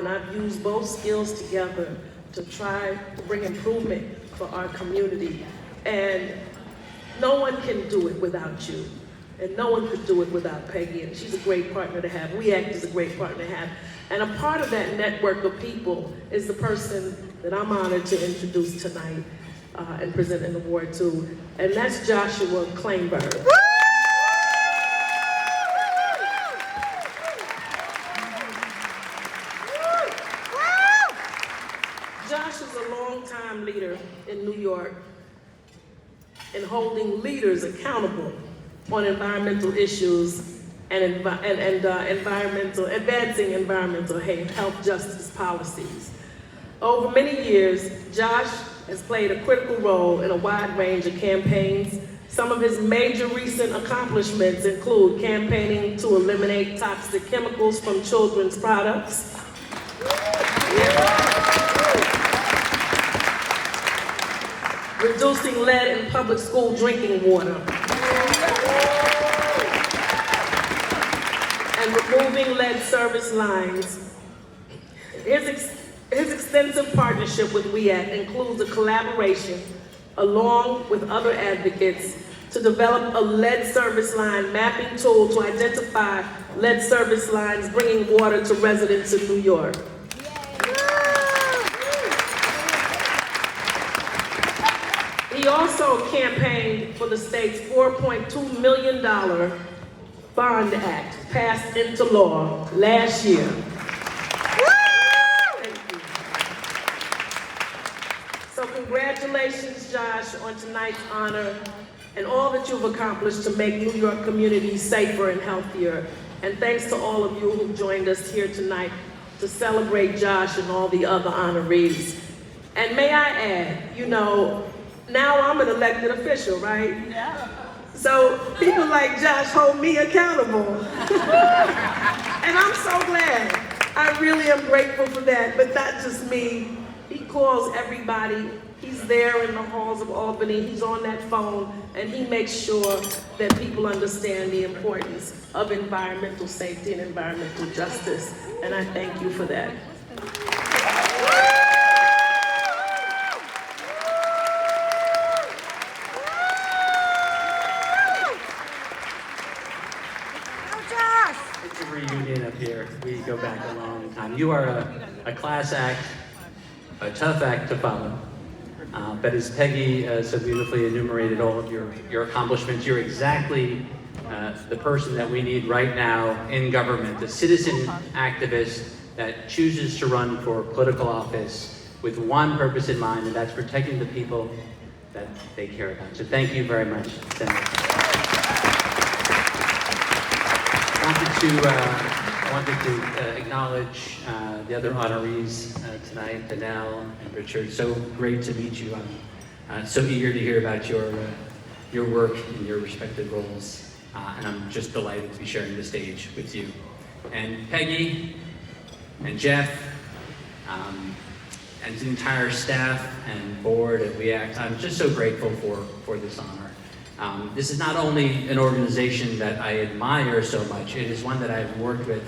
and I've used both skills together to try to bring improvement for our community. And no one can do it without you. And no one could do it without Peggy, and she's a great partner to have. WEACT is a great partner to have. And a part of that network of people is the person that I'm honored to introduce tonight and present an award to, and that's Joshua Klainberg. Josh is a longtime leader in New York in holding leaders accountable on environmental issues and advancing environmental health justice policies. Over many years, Josh has played a critical role in a wide range of campaigns. Some of his major recent accomplishments include campaigning to eliminate toxic chemicals from children's products, reducing lead in public school drinking water, and removing lead service lines. His extensive partnership with WEACT includes a collaboration along with other advocates to develop a lead service line mapping tool to identify lead service lines bringing water to residents in New York. He also campaigned for the state's $4.2 million Bond Act, passed into law last year. Thank you. So congratulations, Josh, on tonight's honor and all that you've accomplished to make New York communities safer and healthier. And thanks to all of you who joined us here tonight to celebrate Josh and all the other honorees. And may I add, you know, now I'm an elected official, right? Yeah. So people like Josh hold me accountable. And I'm so glad. I really am grateful for that, but not just me. He calls everybody. He's there in the halls of Albany. He's on that phone, and he makes sure that people understand the importance of environmental safety and environmental justice. And I thank you for that. It's a reunion up here. We go back a long time. You are a class act, a tough act to follow. But as Peggy so beautifully enumerated all of your accomplishments, you're exactly the person that we need right now in government, the citizen activist that chooses to run for political office with one purpose in mind, and that's protecting the people that they care about. So thank you very much, Senator. I wanted to acknowledge the other honorees tonight, Danelle and Richard. So great to meet you. I'm so eager to hear about your work in your respective roles, and I'm just delighted to be sharing the stage with you. And Peggy and Jeff and the entire staff and board at WEACT, I'm just so grateful for this honor. This is not only an organization that I admire so much, it is one that I've worked with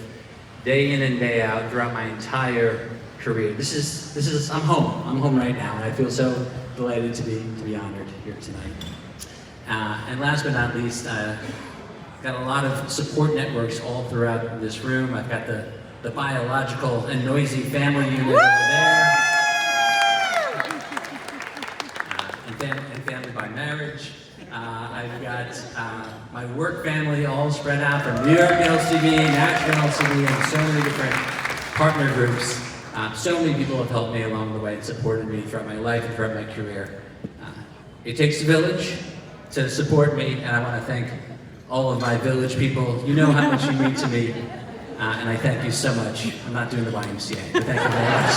day in and day out throughout my entire career. I'm home right now, and I feel so delighted to be honored here tonight. And last but not least, got a lot of support networks all throughout this room. I've got the biological and noisy family unit over there, and family by marriage. I've got my work family all spread out from New York NYLCV, Nashville NYLCV, and so many different partner groups. So many people have helped me along the way and supported me throughout my life and throughout my career. It takes a village to support me, and I want to thank all of my village people. You know how much you mean to me, and I thank you so much. I'm not doing the YMCA, but thank you very much.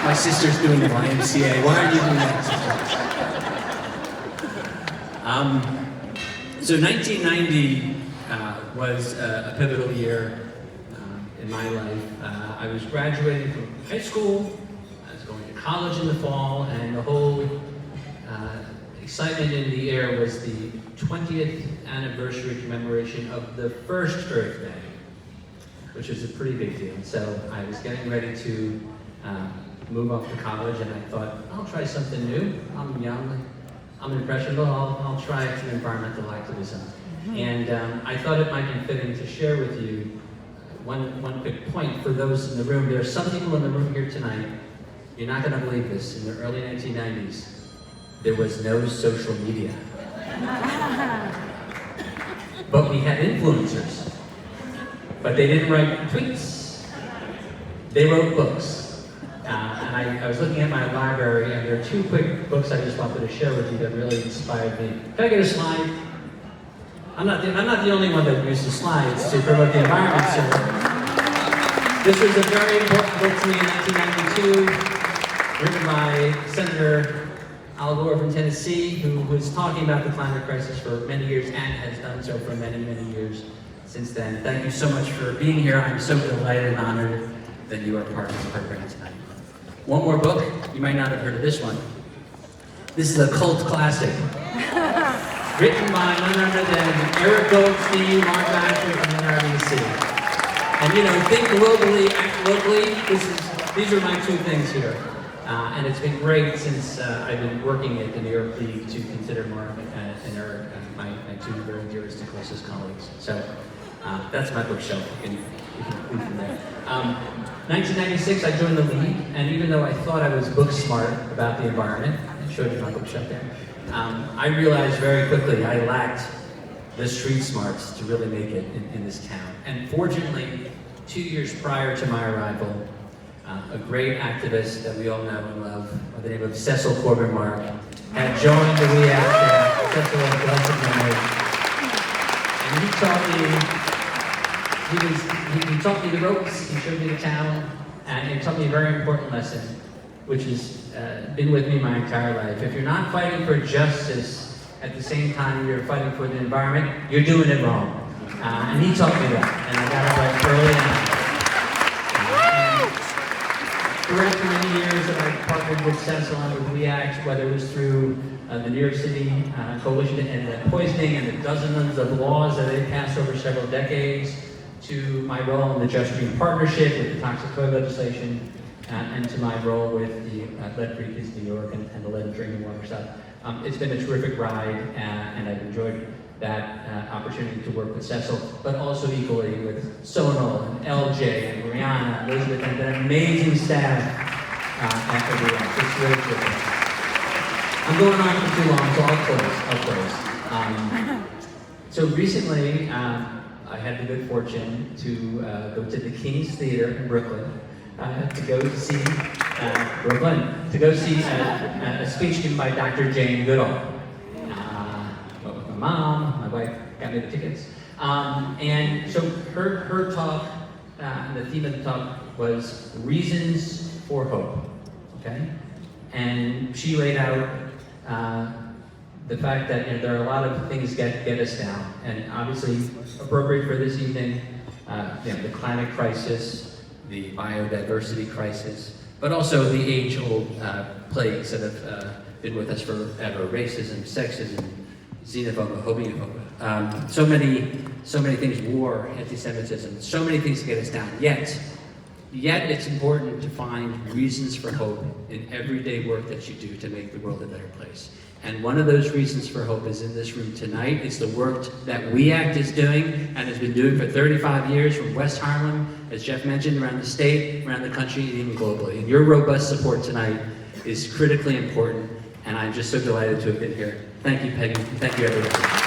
My sister's doing the YMCA. Why are you doing that, sister? So 1990 was a pivotal year in my life. I was graduating from high school, I was going to college in the fall, and the whole excitement in the air was the 20th anniversary commemoration of the first Earth Day. which was a pretty big deal. So I was getting ready to move off to college, and I thought, I'll try something new. I'm young, I'm impressionable, I'll try some environmental activism. And I thought it might be fitting to share with you one quick point for those in the room. There are some people in the room here tonight, you're not going to believe this, in the early 1990s, there was no social media. But we had influencers. But they didn't write tweets. They wrote books. And I was looking at my library, and there are two quick books I just wanted to share with you that really inspired me. Can I get a slide? I'm not the only one that uses slides to promote the environment, so this was a very important book to me in 1992, written by Senator Al Gore from Tennessee, who was talking about the climate crisis for many years and has done so for many, many years since then. Thank you so much for being here. I'm so delighted and honored that you are part of this program tonight. One more book. You might not have heard of this one. This is a cult classic. Written by none other than Eric Goldstein, Mark Baxter from NYLCV. And you know, think globally, act locally. These are my two things here. And it's been great since I've been working at the New York League to consider Mark and Eric my two very dearest and closest colleagues. So that's my bookshelf. You can read from there. 1996, I joined the League, and even though I thought I was book smart about the environment, I showed you my bookshelf there, I realized very quickly I lacked the street smarts to really make it in this town. And fortunately, 2 years prior to my arrival, a great activist that we all know and love, by the name of Cecil Corbin Mark, had joined the WEAC. Cecil had a blessed memory. And he taught me the ropes, he showed me the town, and he taught me a very important lesson, which has been with me my entire life. If you're not fighting for justice at the same time you're fighting for the environment, you're doing it wrong. And he taught me that, and I got it right early on. Throughout the many years that I partnered with Cecil and with WEAC, whether it was through the New York City Coalition to End Lead Poisoning and the dozens of laws that they passed over several decades, to my role in the Just Green Partnership with the toxic code legislation, and to my role with the Lead-Free Kids New York and the lead and drinking water stuff. It's been a terrific ride, and I've enjoyed that opportunity to work with Cecil, but also equally with Sonal and LJ and Brianna, Elizabeth, and an amazing staff at the WEAC. It's really terrific. I'm going on for too long, so I'll close. So recently, I had the good fortune to go to the King's Theater in Brooklyn to go see a speech given by Dr. Jane Goodall. Went with my mom, my wife got me the tickets. And so her talk, the theme of the talk was Reasons for Hope, okay? And she laid out the fact that there are a lot of things get us down, and obviously appropriate for this evening, the climate crisis, the biodiversity crisis, but also the age-old plagues that have been with us forever: racism, sexism, xenophobia, homophobia. So many things: war, anti-Semitism, so many things to get us down. Yet it's important to find reasons for hope in everyday work that you do to make the world a better place. And one of those reasons for hope is in this room tonight. It's the work that WEAC is doing and has been doing for 35 years from West Harlem, as Jeff mentioned, around the state, around the country, and even globally. And your robust support tonight is critically important, and I'm just so delighted to have been here. Thank you, Peggy. Thank you, everyone.